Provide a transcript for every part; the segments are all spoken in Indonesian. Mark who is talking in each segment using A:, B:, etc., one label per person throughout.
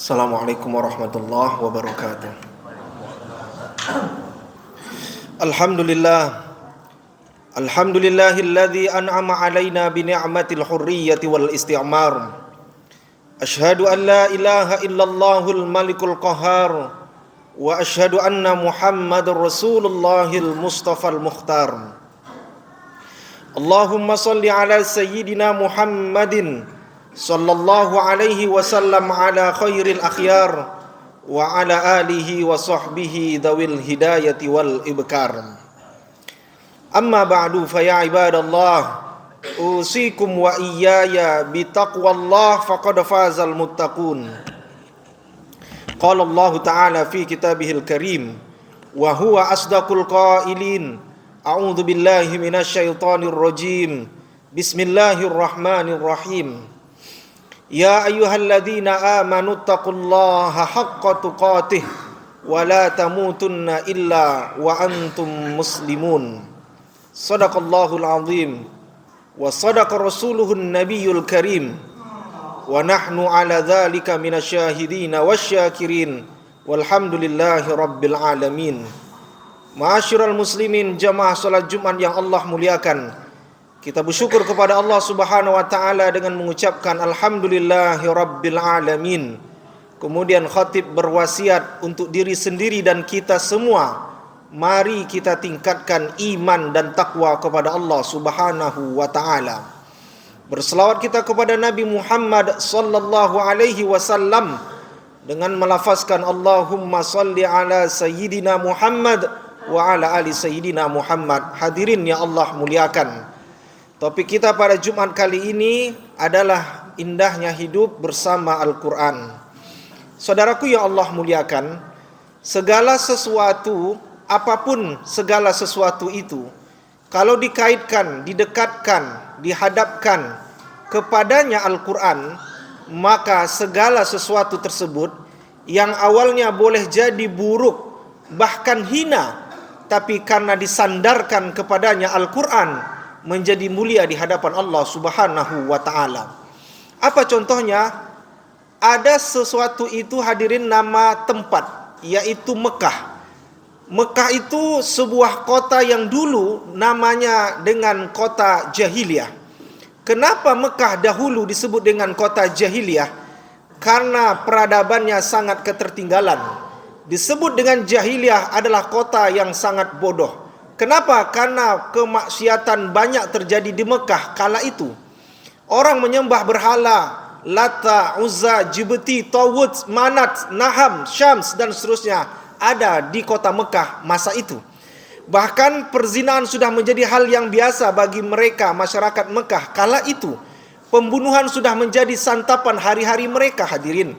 A: Assalamualaikum warahmatullahi wabarakatuh. Alhamdulillahilladzi an'ama alaina bi ni'matil hurriyyati wal isti'mar. Asyhadu an la ilaha illallahul malikul qahhar wa asyhadu anna Muhammadar Rasulullahil Mustafal Mukhtar. Allahumma salli ala sayyidina Muhammadin sallallahu alaihi wasallam ala khairil akhyar wa ala alihi wa sahbihi dhawil hidayati wal ibkar. Amma ba'du fa ya ibadallah, usikum wa iyaya bi taqwallah faqad fazal muttaqun. Qala Allah ta'ala fi kitabihil karim wa huwa asdaqul qailin. A'udzu billahi minasy syaithanir rajim. Bismillahirrahmanirrahim. Ya ayyuhalladzina amanu taqullaha haqqa tuqatih wa la tamutunna illa wa antum muslimun. Shadaqallahul azim wa sadaqa rasuluhun nabiyyul karim wa nahnu ala dzalika minasyahidina wasyakirin walhamdulillahi rabbil alamin. Ma'asyiral muslimin, jamaah salat Jumat yang Allah muliakan, kita bersyukur kepada Allah Subhanahu wa taala dengan mengucapkan alhamdulillahi rabbil alamin. Kemudian khatib berwasiat untuk diri sendiri dan kita semua, mari kita tingkatkan iman dan takwa kepada Allah Subhanahu wa taala. Berselawat kita kepada Nabi Muhammad sallallahu alaihi wasallam dengan melafazkan Allahumma salli ala sayyidina Muhammad wa ala ali sayyidina Muhammad. Hadirin ya Allah muliakan, topik kita pada Jumat kali ini adalah indahnya hidup bersama Al-Quran. Saudaraku yang Allah muliakan, segala sesuatu, apapun segala sesuatu itu, kalau dikaitkan, didekatkan, dihadapkan kepadanya Al-Quran, maka segala sesuatu tersebut yang awalnya boleh jadi buruk, bahkan hina, tapi karena disandarkan kepadanya Al-Quran, menjadi mulia di hadapan Allah Subhanahu wa taala. Apa contohnya? Ada sesuatu itu, hadirin, nama tempat, yaitu Mekah. Mekah itu sebuah kota yang dulu namanya dengan kota jahiliyah. Kenapa Mekah dahulu disebut dengan kota jahiliyah? Karena peradabannya sangat ketertinggalan. Disebut dengan jahiliyah adalah kota yang sangat bodoh. Kenapa? Karena kemaksiatan banyak terjadi di Mekah kala itu. Orang menyembah berhala, Lata, Uzza, Jibti, Tawud, Manat, Naham, Syams dan seterusnya ada di kota Mekah masa itu. Bahkan perzinahan sudah menjadi hal yang biasa bagi mereka, masyarakat Mekah kala itu. Pembunuhan sudah menjadi santapan hari-hari mereka, hadirin.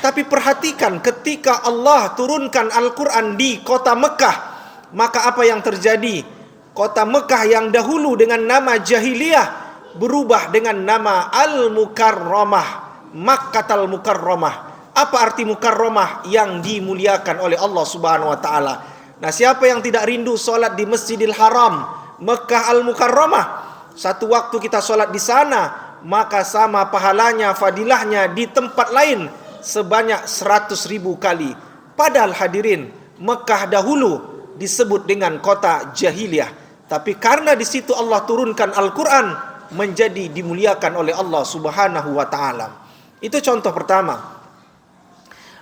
A: Tapi perhatikan, ketika Allah turunkan Al-Quran di kota Mekah, maka apa yang terjadi? Kota Mekah yang dahulu dengan nama jahiliyah berubah dengan nama Al-Mukarramah, Makkatal Mukarramah. Apa arti Mukarramah? Yang dimuliakan oleh Allah Subhanahu wa taala. Nah, siapa yang tidak rindu solat di Masjidil Haram, Mekah Al-Mukarramah? Satu waktu kita solat di sana, maka sama pahalanya, fadilahnya di tempat lain sebanyak 100.000 kali. Padahal hadirin, Mekah dahulu disebut dengan kota jahiliyah, tapi karena di situ Allah turunkan Al-Quran, menjadi dimuliakan oleh Allah Subhanahu wa taala. Itu contoh pertama.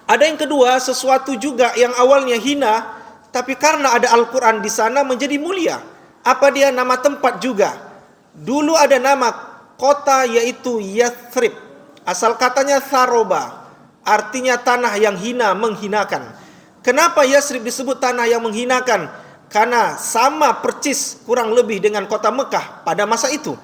A: Ada yang kedua, sesuatu juga yang awalnya hina, tapi karena ada Al-Quran di sana menjadi mulia. Apa dia? Nama tempat juga. Dulu ada nama kota, yaitu Yathrib. Asal katanya Tharoba, artinya tanah yang hina, menghinakan. Kenapa Yathrib disebut tanah yang menghinakan? Karena sama percis kurang lebih dengan kota Mekah pada masa itu.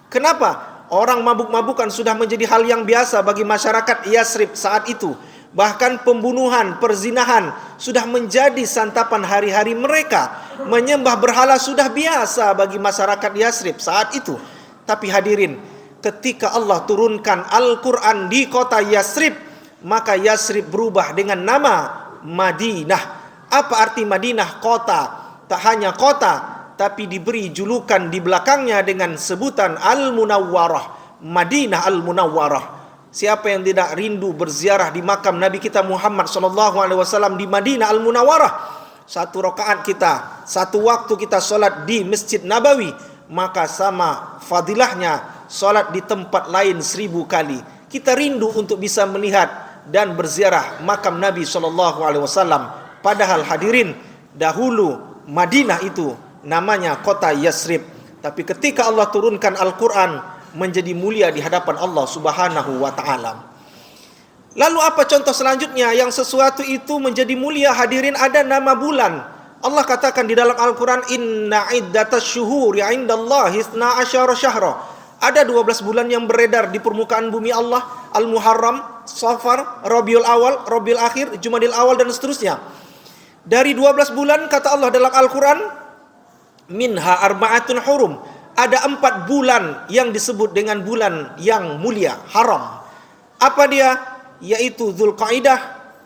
A: Kenapa? Orang mabuk-mabukan sudah menjadi hal yang biasa bagi masyarakat Yathrib saat itu. Bahkan pembunuhan, perzinahan sudah menjadi santapan hari-hari mereka. Menyembah berhala sudah biasa bagi masyarakat Yathrib saat itu. Tapi hadirin, ketika Allah turunkan Al-Quran di kota Yathrib, maka Yathrib berubah dengan nama Madinah. Apa arti Madinah? Kota. Tak hanya kota, tapi diberi julukan di belakangnya dengan sebutan Al-Munawwarah, Madinah Al-Munawwarah. Siapa yang tidak rindu berziarah di makam Nabi kita Muhammad SAW di Madinah Al-Munawwarah? 1 rakaat kita, 1 waktu kita sholat di Masjid Nabawi, maka sama fadilahnya sholat di tempat lain 1000 kali. Kita rindu untuk bisa melihat dan berziarah makam Nabi SAW. Padahal hadirin, dahulu Madinah itu namanya kota Yasrib. Tapi ketika Allah turunkan Al-Quran, menjadi mulia di hadapan Allah Subhanahu wa ta'ala. Lalu apa contoh selanjutnya yang sesuatu itu menjadi mulia? Hadirin, ada nama bulan. Allah katakan di dalam Al-Quran, Inna iddatas syuhuri indallahi 12 syahra. Ada 12 bulan yang beredar di permukaan bumi Allah. Al-Muharram, Safar, Rabiul Awal, Rabiul Akhir, Jumadil Awal, dan seterusnya. Dari 12 bulan kata Allah dalam Al-Quran, minha arba'atun hurum. Ada 4 bulan yang disebut dengan bulan yang mulia, haram. Apa dia? Yaitu Dzulqa'dah,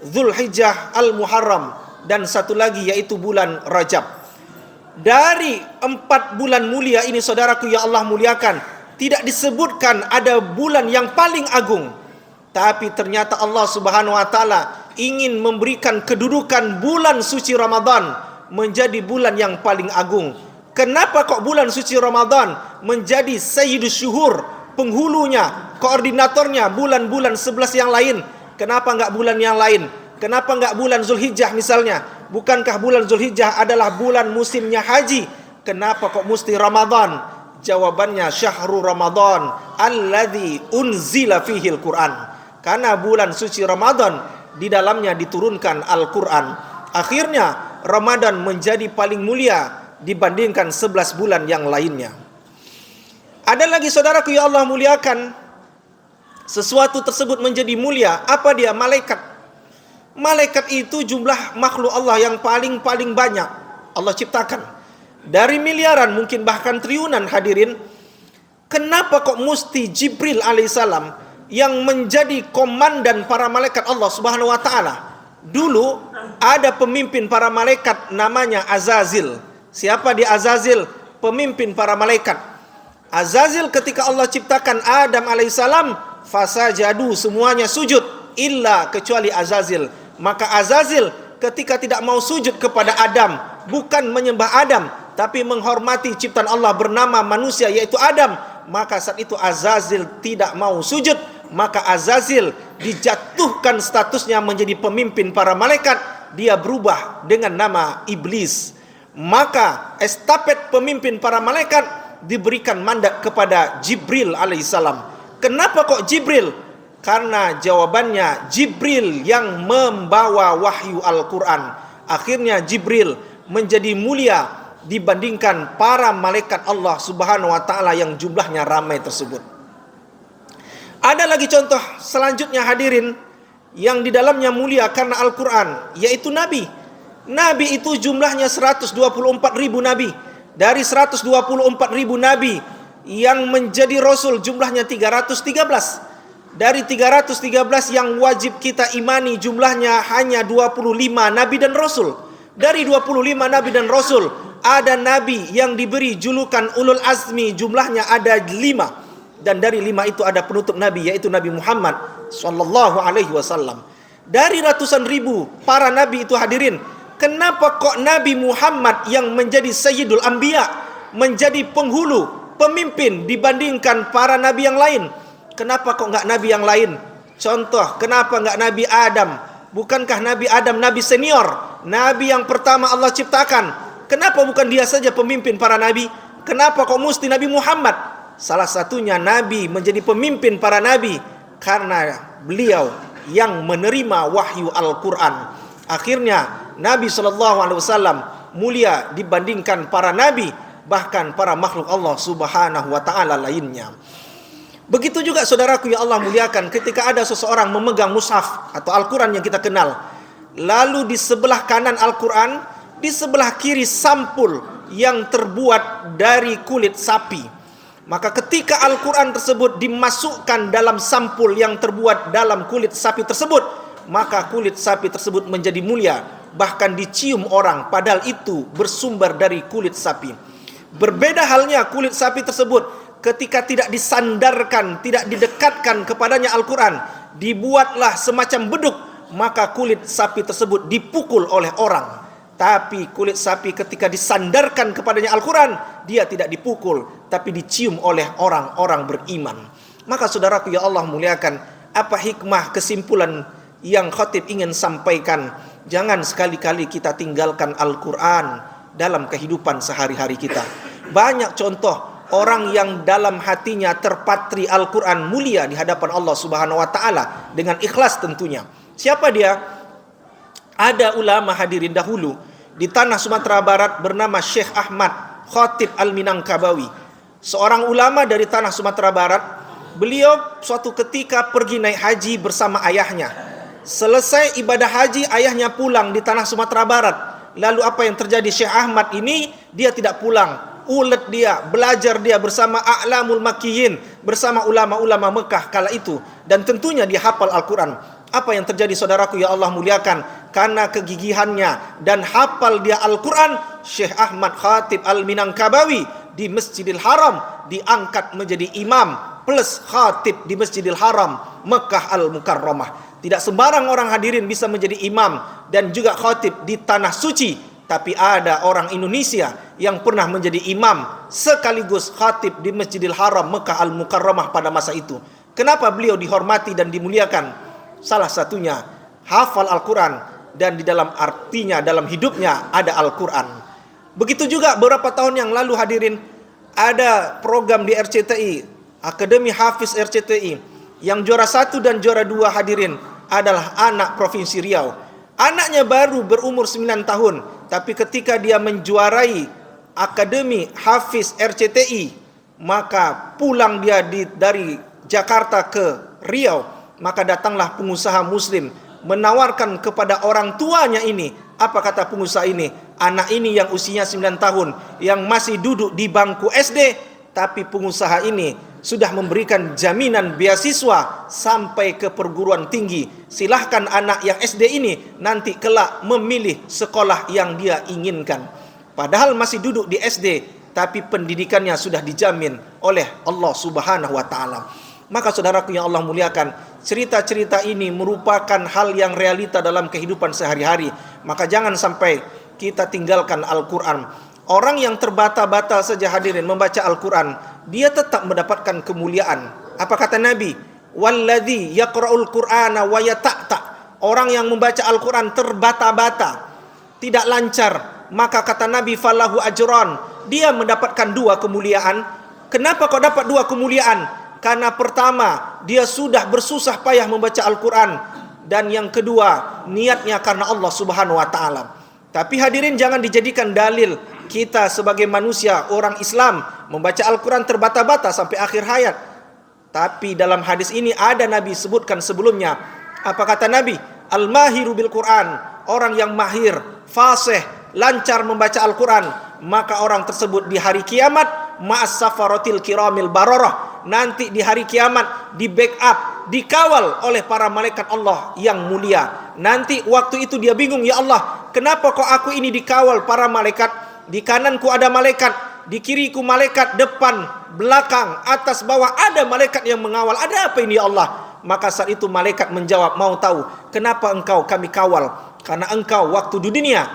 A: Dzulhijjah, Al-Muharram, dan satu lagi yaitu bulan Rajab. Dari 4 bulan mulia ini, saudaraku yang Allah muliakan, tidak disebutkan ada bulan yang paling agung. Tapi ternyata Allah Subhanahu wa ta'ala ingin memberikan kedudukan bulan suci Ramadan menjadi bulan yang paling agung. Kenapa kok bulan suci Ramadan menjadi sayyidus syuhur, penghulunya, koordinatornya bulan-bulan 11 yang lain? Kenapa enggak bulan yang lain? Kenapa enggak bulan Zulhijjah misalnya? Bukankah bulan Zulhijjah adalah bulan musimnya haji? Kenapa kok mesti Ramadan? Jawabannya syahrul Ramadan alladzi unzila fihil Quran. Karena bulan suci Ramadan di dalamnya diturunkan Al-Quran. Akhirnya Ramadan menjadi paling mulia dibandingkan 11 bulan yang lainnya. Ada lagi saudaraku yang Allah muliakan, sesuatu tersebut menjadi mulia. Apa dia? Malaikat. Malaikat itu jumlah makhluk Allah yang paling banyak Allah ciptakan. Dari miliaran, mungkin bahkan triliunan, hadirin. Kenapa kok mesti Jibril alaihissalam yang menjadi komandan para malaikat Allah Subhanahu wa ta'ala? Dulu ada pemimpin para malaikat namanya Azazil. Siapa dia Azazil? Pemimpin para malaikat. Azazil ketika Allah ciptakan Adam alaihissalam, fasajadu, semuanya sujud, illa kecuali Azazil. Maka Azazil ketika tidak mau sujud kepada Adam, bukan menyembah Adam, tapi menghormati ciptaan Allah bernama manusia yaitu Adam, maka saat itu Azazil tidak mau sujud. Maka Azazil dijatuhkan statusnya menjadi pemimpin para malaikat. Dia berubah dengan nama Iblis. Maka estafet pemimpin para malaikat diberikan mandat kepada Jibril alaihissalam. Kenapa kok Jibril? Karena jawabannya Jibril yang membawa wahyu Al-Quran. Akhirnya Jibril menjadi mulia dibandingkan para malaikat Allah Subhanahu wa ta'ala yang jumlahnya ramai tersebut. Ada lagi contoh selanjutnya hadirin yang di dalamnya mulia karena Al-Quran, yaitu Nabi. Nabi itu jumlahnya 124.000 nabi. Dari 124.000 nabi yang menjadi rasul jumlahnya 313. Dari 313 yang wajib kita imani jumlahnya hanya 25 nabi dan rasul. Dari 25 nabi dan rasul, ada nabi yang diberi julukan ulul azmi, jumlahnya ada 5. Dan dari 5 itu ada penutup nabi, yaitu Nabi Muhammad sallallahu alaihi wasallam. Dari ratusan ribu para nabi itu hadirin, kenapa kok Nabi Muhammad yang menjadi Sayyidul Anbiya, menjadi penghulu, pemimpin dibandingkan para nabi yang lain? Kenapa kok enggak nabi yang lain? Contoh, kenapa enggak Nabi Adam? Bukankah Nabi Adam nabi senior, nabi yang pertama Allah ciptakan? Kenapa bukan dia saja pemimpin para nabi? Kenapa kok mesti Nabi Muhammad? Salah satunya nabi menjadi pemimpin para nabi karena beliau yang menerima wahyu Al-Quran. Akhirnya Nabi SAW mulia dibandingkan para nabi, bahkan para makhluk Allah Subhanahu wa ta'ala lainnya. Begitu juga saudaraku yang Allah muliakan, ketika ada seseorang memegang mushaf atau Al-Quran yang kita kenal, lalu di sebelah kanan Al-Quran, di sebelah kiri sampul yang terbuat dari kulit sapi. Maka ketika Al-Quran tersebut dimasukkan dalam sampul yang terbuat dalam kulit sapi tersebut, maka kulit sapi tersebut menjadi mulia, bahkan dicium orang, padahal itu bersumber dari kulit sapi. Berbeda halnya kulit sapi tersebut ketika tidak disandarkan, tidak didekatkan kepadanya Al-Quran, dibuatlah semacam beduk, maka kulit sapi tersebut dipukul oleh orang. Tapi kulit sapi ketika disandarkan kepadanya Al-Quran, dia tidak dipukul, tapi dicium oleh orang-orang beriman. Maka saudaraku ya Allah muliakan, apa hikmah kesimpulan yang khatib ingin sampaikan? Jangan sekali-kali kita tinggalkan Al-Quran dalam kehidupan sehari-hari kita. Banyak contoh orang yang dalam hatinya terpatri Al-Quran mulia di hadapan Allah Subhanahu wa Ta'ala dengan ikhlas tentunya. Siapa dia? Ada ulama hadirin dahulu di tanah Sumatera Barat bernama Syekh Ahmad Khatib Al-Minangkabawi, seorang ulama dari tanah Sumatera Barat. Beliau suatu ketika pergi naik haji bersama ayahnya. Selesai ibadah haji, ayahnya pulang di tanah Sumatera Barat. Lalu apa yang terjadi? Syekh Ahmad ini dia tidak pulang, ulet dia, belajar dia bersama a'lamul makkiyin, bersama ulama-ulama Mekah kala itu, dan tentunya dia hafal Al-Quran. Apa yang terjadi saudaraku ya Allah muliakan? Karena kegigihannya dan hafal dia Al-Quran, Syekh Ahmad Khatib Al-Minangkabawi di Masjidil Haram diangkat menjadi imam plus khatib di Masjidil Haram Mekah Al-Mukarramah. Tidak sembarang orang hadirin bisa menjadi imam dan juga khatib di tanah suci, tapi ada orang Indonesia yang pernah menjadi imam sekaligus khatib di Masjidil Haram Mekah Al-Mukarramah pada masa itu. Kenapa beliau dihormati dan dimuliakan? Salah satunya hafal Al-Quran, dan di dalam artinya, dalam hidupnya ada Al-Quran. Begitu juga beberapa tahun yang lalu hadirin, ada program di RCTI, Akademi Hafiz RCTI, yang juara 1 dan juara 2 hadirin adalah anak Provinsi Riau. Anaknya baru berumur 9 tahun, tapi ketika dia menjuarai Akademi Hafiz RCTI, maka pulang dia dari Jakarta ke Riau. Maka datanglah pengusaha muslim menawarkan kepada orang tuanya ini. Apa kata pengusaha ini? Anak ini yang usianya 9 tahun, yang masih duduk di bangku SD, tapi pengusaha ini sudah memberikan jaminan beasiswa sampai ke perguruan tinggi. Silahkan anak yang SD ini nanti kelak memilih sekolah yang dia inginkan. Padahal masih duduk di SD, tapi pendidikannya sudah dijamin oleh Allah Subhanahu wa Ta'ala. Maka saudaraku yang Allah muliakan, cerita-cerita ini merupakan hal yang realita dalam kehidupan sehari-hari. Maka jangan sampai kita tinggalkan Al-Quran. Orang yang terbata-bata saja hadirin membaca Al-Quran, dia tetap mendapatkan kemuliaan. Apa kata Nabi? Walladzi yaqra'ul Qur'ana wa yata'ta. Orang yang membaca Al-Quran terbata-bata, tidak lancar, maka kata Nabi falahu ajran, dia mendapatkan 2 kemuliaan. Kenapa kau dapat 2 kemuliaan? Karena pertama, dia sudah bersusah payah membaca Al-Quran, dan yang kedua, niatnya karena Allah Subhanahu wa Ta'ala. Tapi hadirin, jangan dijadikan dalil kita sebagai manusia, orang Islam, membaca Al-Quran terbata-bata sampai akhir hayat. Tapi dalam hadis ini ada Nabi sebutkan sebelumnya. Apa kata Nabi? Al-mahiru bil Quran, orang yang mahir, fasih, lancar membaca Al-Quran, maka orang tersebut di hari kiamat ma'as safaratil kiramil bararah, nanti di hari kiamat di backup, dikawal oleh para malaikat Allah yang mulia. Nanti waktu itu dia bingung, ya Allah, kenapa kok aku ini dikawal para malaikat? Di kananku ada malaikat, di kiriku malaikat, depan, belakang, atas, bawah ada malaikat yang mengawal. Ada apa ini ya Allah? Maka saat itu malaikat menjawab, mau tahu kenapa engkau kami kawal? Karena engkau waktu di dunia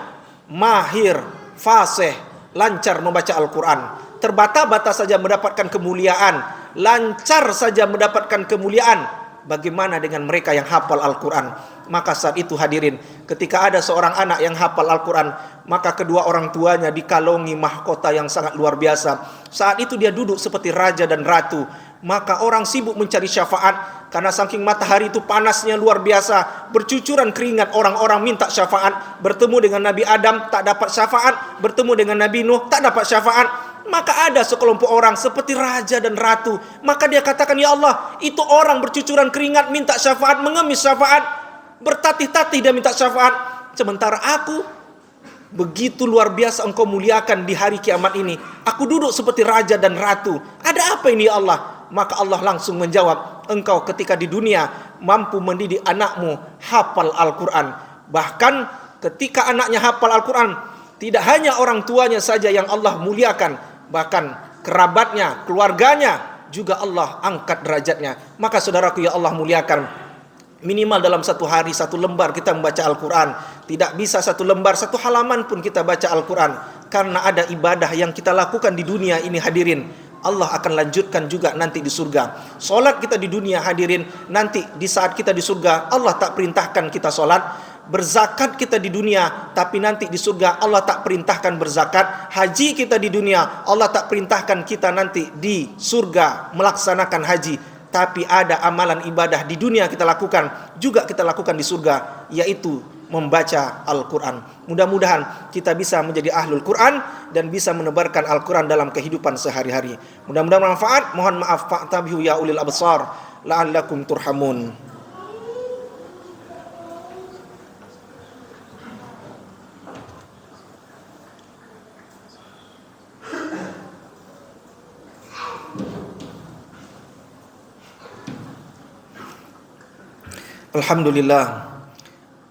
A: mahir, fasih, lancar membaca Al-Quran, terbata-bata saja mendapatkan kemuliaan, lancar saja mendapatkan kemuliaan. Bagaimana dengan mereka yang hafal Al-Quran? Maka saat itu hadirin, ketika ada seorang anak yang hafal Al-Quran, maka kedua orang tuanya dikalongi mahkota yang sangat luar biasa. Saat itu dia duduk seperti raja dan ratu. Maka orang sibuk mencari syafaat, karena saking matahari itu panasnya luar biasa, bercucuran keringat, orang-orang minta syafaat. Bertemu dengan Nabi Adam tak dapat syafaat, bertemu dengan Nabi Nuh tak dapat syafaat. Maka ada sekelompok orang seperti raja dan ratu, maka dia katakan, ya Allah, itu orang bercucuran keringat minta syafaat, mengemis syafaat, bertatih-tatih dia minta syafaat. Sementara aku, begitu luar biasa engkau muliakan di hari kiamat ini, aku duduk seperti raja dan ratu. Ada apa ini ya Allah? Maka Allah langsung menjawab, engkau ketika di dunia mampu mendidik anakmu hafal Al-Quran. Bahkan ketika anaknya hafal Al-Quran, tidak hanya orang tuanya saja yang Allah muliakan, bahkan kerabatnya, keluarganya juga Allah angkat derajatnya. Maka saudaraku ya Allah muliakan, minimal dalam satu hari 1 lembar kita membaca Al-Quran. Tidak bisa 1 lembar, 1 halaman pun kita baca Al-Quran. Karena ada ibadah yang kita lakukan di dunia ini hadirin, Allah akan lanjutkan juga nanti di surga. Solat kita di dunia hadirin, nanti di saat kita di surga Allah tak perintahkan kita solat. Berzakat kita di dunia, tapi nanti di surga Allah tak perintahkan berzakat. Haji kita di dunia, Allah tak perintahkan kita nanti di surga melaksanakan haji. Tapi ada amalan ibadah di dunia kita lakukan, juga kita lakukan di surga, yaitu membaca Al-Quran. Mudah-mudahan kita bisa menjadi ahlul Quran dan bisa menebarkan Al-Quran dalam kehidupan sehari-hari. Mudah-mudahan bermanfaat. Mohon maaf, fa'tabihu ya ulil absar la'allakum turhamun. Alhamdulillah.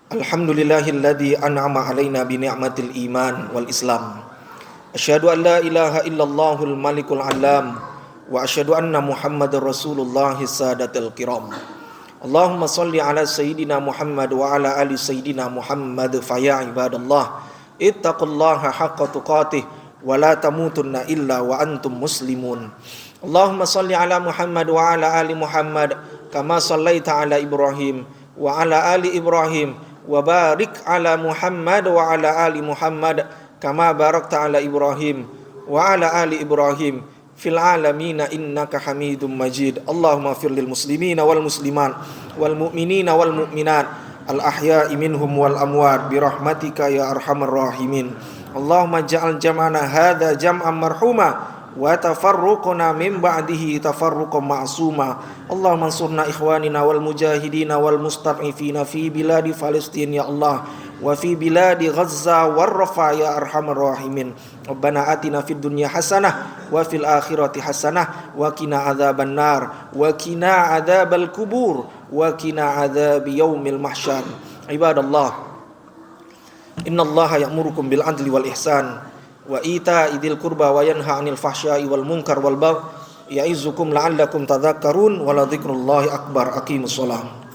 A: Alhamdulillahilladzi an'ama alaina bi ni'matil iman wal islam. Asyhadu an la ilaha illallahul malikul alam wa asyhadu anna Muhammadar Rasulullah sadatul kiram. Allahumma shalli ala sayyidina Muhammad wa ala ali sayyidina Muhammad fa ya ibadallah ittaqullaha haqqa tuqatih wa la tamutunna illa wa antum muslimun. Allahumma shalli ala Muhammad wa ala ali Muhammad kama shallaita ala Ibrahim wa ala ali Ibrahim wa barik ala Muhammad wa ala ali Muhammad kama barakta ala Ibrahim wa ala ali Ibrahim fil alamin innaka Hamidum Majid. Allahumma fir lil muslimina wal muslimat wal mu'minina wal mu'minat al ahya'i minhum wal amwat bi rahmatika ya arhamar rahimin. Allahumma ja'al jam'ana hadza jam'an marhuma wa tafarruquna min ba'dihi tafarruqan ma'suma. Allahumma ansurna ikhwanina wal mujahidina wal mustad'ifina fi biladi Palestin ya Allah wa fi biladi Gaza war Rafa ya arhamar rahimin. Rabbana atina fid dunya hasanah wa fil akhirati hasanah wa qina adzaban nar wa qina adzabal kubur wa qina adzabi yaumil mahsyar. Ibadallah, innallaha ya'murukum bil adli wal ihsan wa ita'i dzil qurba wa yanha 'anil fahsya'i wal munkar wal baghi ya'izukum la'allakum tadhakkarun wa la dzikrullahi akbar. Aqimus shalah.